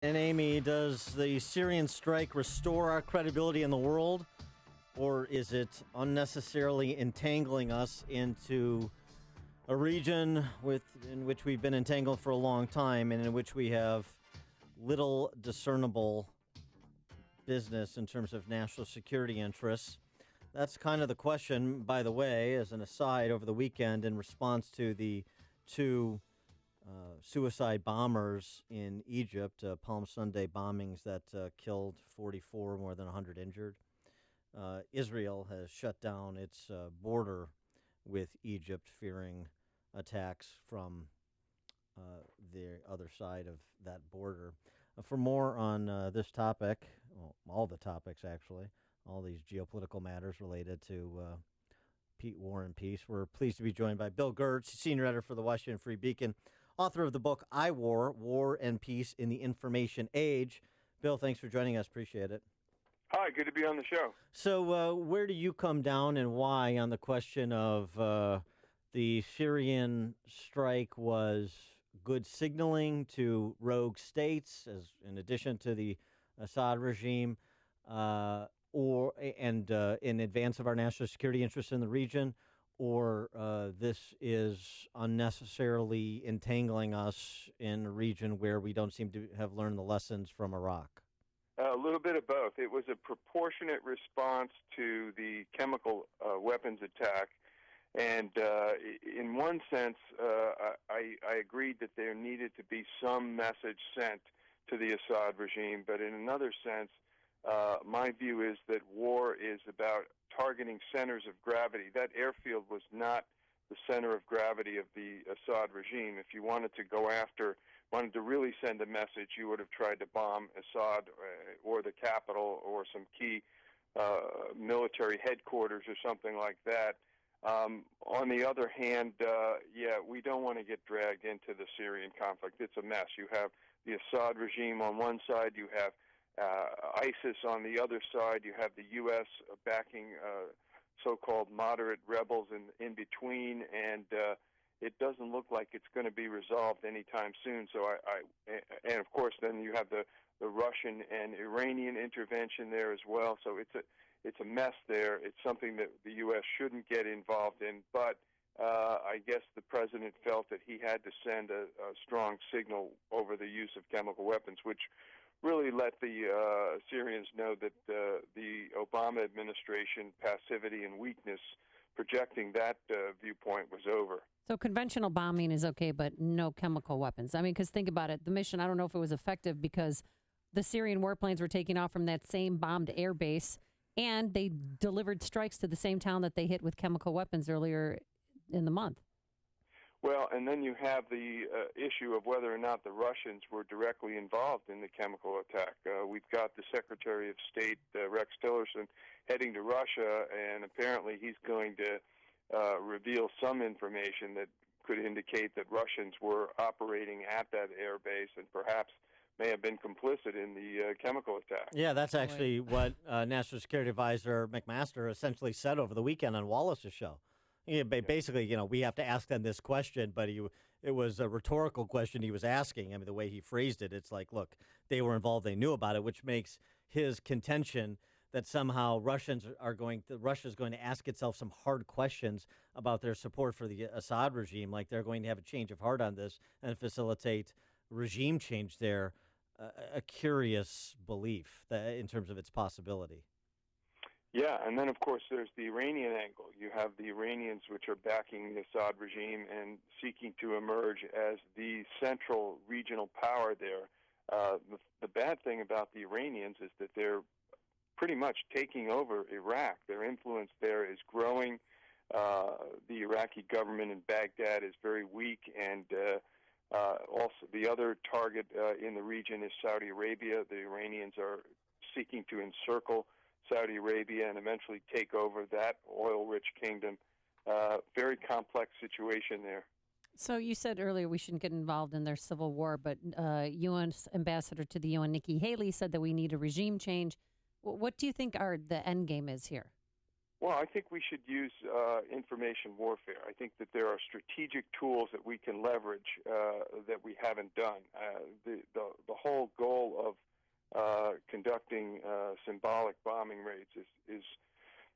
And Amy, does the Syrian strike restore our credibility in the world, or is it unnecessarily entangling us into a region in which we've been entangled for a long time and in which we have little discernible business in terms of national security interests? That's kind of the question, by the way, as an aside, over the weekend in response to the two suicide bombers in Egypt, Palm Sunday bombings that killed 44, more than 100 injured. Israel has shut down its border with Egypt, fearing attacks from the other side of that border. For more on this topic, well, all the topics actually, all these geopolitical matters related to war and peace, we're pleased to be joined by Bill Gertz, senior editor for the Washington Free Beacon, author of the book I War and Peace in the Information Age. Bill, thanks for joining us. Appreciate it. Hi, good to be on the show. So where do you come down and why on the question of the Syrian strike was good signaling to rogue states, as in addition to the Assad regime, in advance of our national security interests in the region, or this is unnecessarily entangling us in a region where we don't seem to have learned the lessons from Iraq? A little bit of both. It was a proportionate response to the chemical weapons attack. And in one sense, I agreed that there needed to be some message sent to the Assad regime. But in another sense, my view is that war is about targeting centers of gravity. That airfield was not the center of gravity of the Assad regime. If you wanted to really send a message, you would have tried to bomb Assad or the capital or some key military headquarters or something like that. On the other hand, we don't want to get dragged into the Syrian conflict. It's a mess. You have the Assad regime on one side, you have ISIS on the other side, you have the U.S. backing so-called moderate rebels in between, and it doesn't look like it's going to be resolved anytime soon. So and of course then you have the Russian and Iranian intervention there as well. So it's a mess there. It's something that the U.S. shouldn't get involved in, but I guess the president felt that he had to send a strong signal over the use of chemical weapons, which really let the Syrians know that the Obama administration passivity and weakness projecting that viewpoint was over. So conventional bombing is okay, but no chemical weapons. I mean, because think about it. The mission, I don't know if it was effective because the Syrian warplanes were taking off from that same bombed air base, and they delivered strikes to the same town that they hit with chemical weapons earlier in the month. Well, and then you have the issue of whether or not the Russians were directly involved in the chemical attack. We've got the Secretary of State, Rex Tillerson, heading to Russia, and apparently he's going to reveal some information that could indicate that Russians were operating at that air base and perhaps may have been complicit in the chemical attack. Yeah, that's actually what National Security Advisor McMaster essentially said over the weekend on Wallace's show. Yeah, basically, we have to ask them this question, but it was a rhetorical question he was asking. I mean, the way he phrased it, it's like, look, they were involved, they knew about it, which makes his contention that somehow Russia's going to ask itself some hard questions about their support for the Assad regime, like they're going to have a change of heart on this and facilitate regime change there, a curious belief in terms of its possibility. Yeah, and then, of course, there's the Iranian angle. You have the Iranians, which are backing the Assad regime and seeking to emerge as the central regional power there. The bad thing about the Iranians is that they're pretty much taking over Iraq. Their influence there is growing. The Iraqi government in Baghdad is very weak, and also the other target in the region is Saudi Arabia. The Iranians are seeking to encircle Saudi Arabia and eventually take over that oil-rich kingdom. Very complex situation there. So you said earlier we shouldn't get involved in their civil war, but UN Ambassador to the UN, Nikki Haley, said that we need a regime change. What do you think the end game is here? Well, I think we should use information warfare. I think that there are strategic tools that we can leverage that we haven't done. The whole goal of conducting symbolic bombing raids is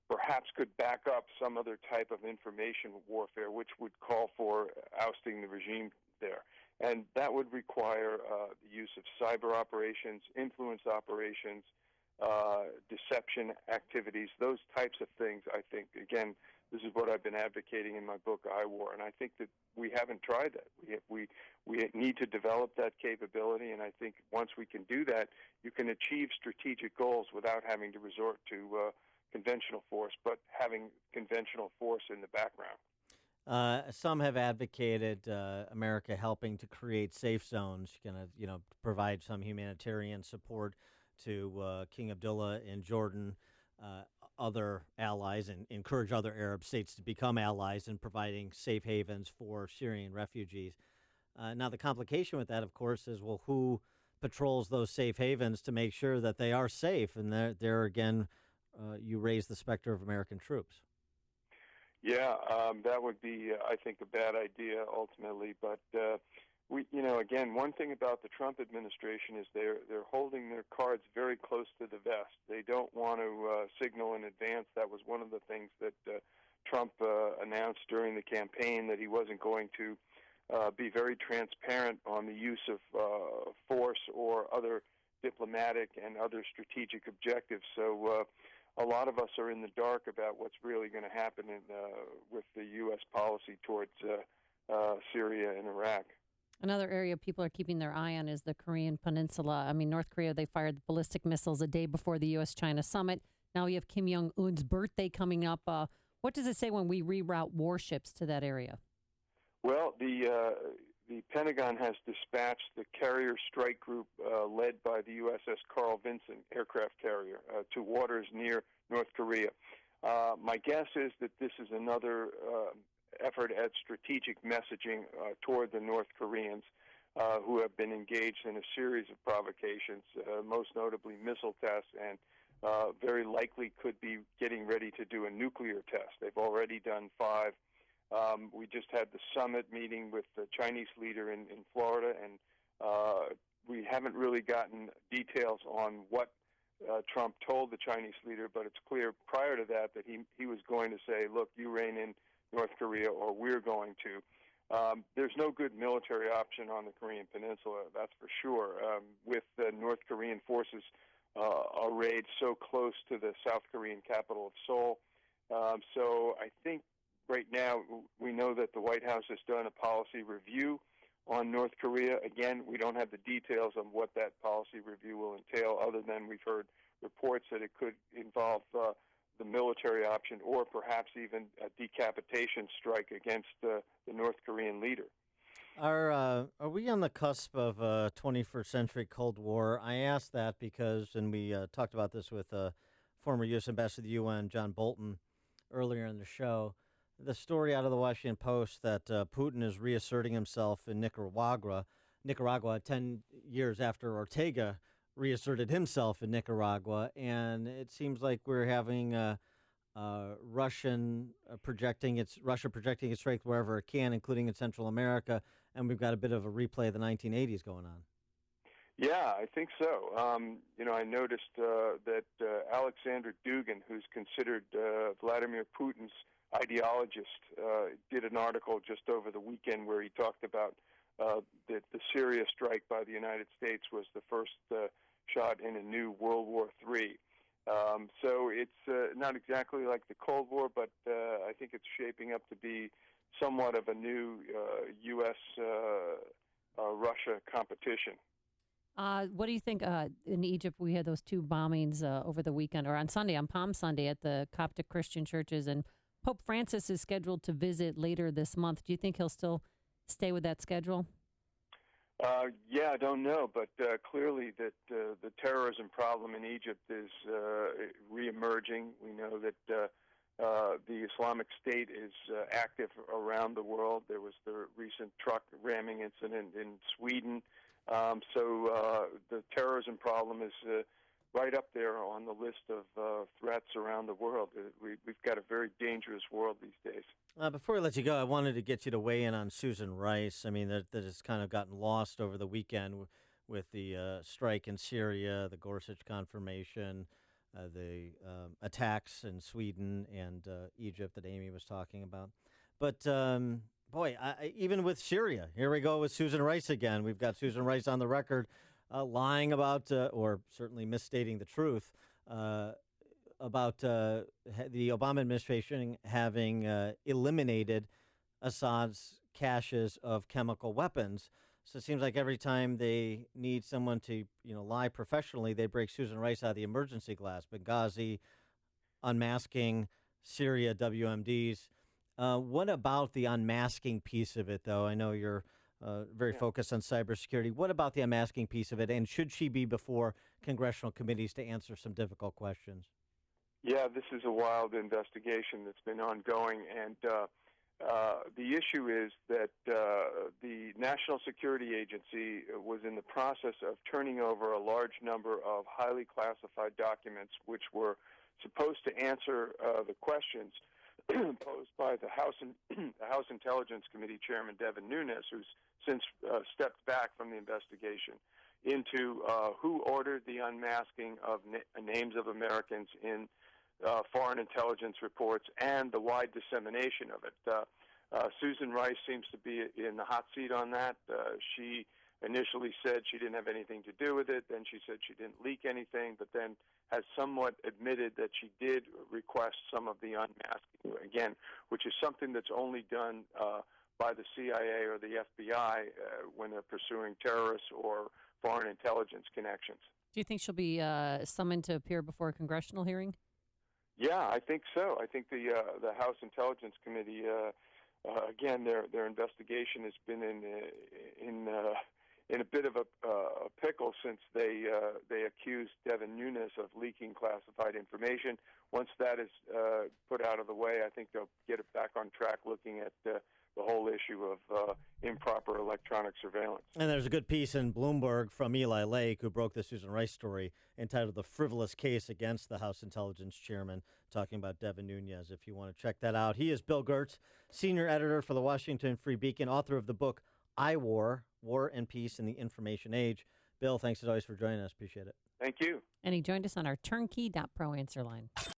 perhaps could back up some other type of information warfare, which would call for ousting the regime there. And that would require the use of cyber operations, influence operations, deception activities, those types of things. I think, again, this is what I've been advocating in my book, I War, and I think that we haven't tried that. We need to develop that capability, and I think once we can do that, you can achieve strategic goals without having to resort to conventional force, but having conventional force in the background. Some have advocated America helping to create safe zones, provide some humanitarian support to King Abdullah in Jordan, other allies, and encourage other Arab states to become allies in providing safe havens for Syrian refugees. Now, the complication with that, of course, is, well, who patrols those safe havens to make sure that they are safe? And there again, you raise the specter of American troops. Yeah, that would be, I think, a bad idea ultimately. But again, one thing about the Trump administration is they're holding their cards very close to the vest. They don't want to signal in advance. That was one of the things that Trump announced during the campaign, that he wasn't going to be very transparent on the use of force or other diplomatic and other strategic objectives. So a lot of us are in the dark about what's really going to happen with the U.S. policy towards Syria and Iraq. Another area people are keeping their eye on is the Korean Peninsula. I mean, North Korea, they fired ballistic missiles a day before the U.S.-China summit. Now we have Kim Jong-un's birthday coming up. What does it say when we reroute warships to that area? Well, the Pentagon has dispatched the carrier strike group led by the USS Carl Vinson aircraft carrier to waters near North Korea. My guess is that this is another effort at strategic messaging toward the North Koreans who have been engaged in a series of provocations, most notably missile tests, and very likely could be getting ready to do a nuclear test. They've already done 5. We just had the summit meeting with the Chinese leader in Florida, and we haven't really gotten details on what Trump told the Chinese leader, but it's clear prior to that he was going to say, look, you rein in North Korea or we're going to. There's no good military option on the Korean Peninsula, that's for sure, with the North Korean forces arrayed so close to the South Korean capital of Seoul. So I think right now we know that the White House has done a policy review on North Korea. Again, we don't have the details on what that policy review will entail, other than we've heard reports that it could involve the military option or perhaps even a decapitation strike against the North Korean leader. Are we on the cusp of a 21st century Cold War? I ask that because, and we talked about this with former U.S. Ambassador to the UN, John Bolton, earlier in the show, the story out of the Washington Post that Putin is reasserting himself in Nicaragua 10 years after Ortega reasserted himself in Nicaragua, and it seems like we're having Russia projecting its strength wherever it can, including in Central America, and we've got a bit of a replay of the 1980s going on. Yeah, I think so. I noticed that Alexander Dugin, who's considered Vladimir Putin's ideologist, did an article just over the weekend where he talked about that the Syria strike by the United States was the first shot in a new World War III. So it's not exactly like the Cold War, but I think it's shaping up to be somewhat of a new U.S.-Russia competition. What do you think? In Egypt, we had those 2 bombings over the weekend, or on Sunday, on Palm Sunday, at the Coptic Christian churches, and Pope Francis is scheduled to visit later this month. Do you think he'll still stay with that schedule? Yeah, I don't know, but clearly that the terrorism problem in Egypt is reemerging. We know that the Islamic State is active around the world. There was the recent truck ramming incident in Sweden. So the terrorism problem is right up there on the list of threats around the world. We've got a very dangerous world these days. Before we let you go, I wanted to get you to weigh in on Susan Rice. I mean, that has kind of gotten lost over the weekend with the strike in Syria, the Gorsuch confirmation, the attacks in Sweden and Egypt that Amy was talking about. But, boy, even with Syria, here we go with Susan Rice again. We've got Susan Rice on the record lying about, or certainly misstating the truth, about the Obama administration having eliminated Assad's caches of chemical weapons. So it seems like every time they need someone to, lie professionally, they break Susan Rice out of the emergency glass. Benghazi, unmasking, Syria, WMDs. What about the unmasking piece of it, though? I know you're very focused on cybersecurity. What about the unmasking piece of it? And should she be before congressional committees to answer some difficult questions? Yeah, this is a wild investigation that's been ongoing, and the issue is that the National Security Agency was in the process of turning over a large number of highly classified documents which were supposed to answer the questions posed by the House Intelligence Committee Chairman Devin Nunes, who's since stepped back from the investigation, into who ordered the unmasking of names of Americans in foreign intelligence reports and the wide dissemination of it. Susan Rice seems to be in the hot seat on that. She initially said she didn't have anything to do with it. Then she said she didn't leak anything, but then has somewhat admitted that she did request some of the unmasking, again, which is something that's only done by the CIA or the FBI when they're pursuing terrorists or foreign intelligence connections. Do you think she'll be summoned to appear before a congressional hearing? Yeah, I think so. I think the House Intelligence Committee, again, their investigation has been in a bit of a pickle since they accused Devin Nunes of leaking classified information. Once that is put out of the way, I think they'll get it back on track, looking at the whole issue of improper electronic surveillance. And there's a good piece in Bloomberg from Eli Lake, who broke the Susan Rice story, entitled "The Frivolous Case Against the House Intelligence Chairman," talking about Devin Nunes, if you want to check that out. He is Bill Gertz, senior editor for the Washington Free Beacon, author of the book I War and Peace in the Information Age. Bill, thanks as always for joining us. Appreciate it. Thank you. And he joined us on our turnkey.pro answer line.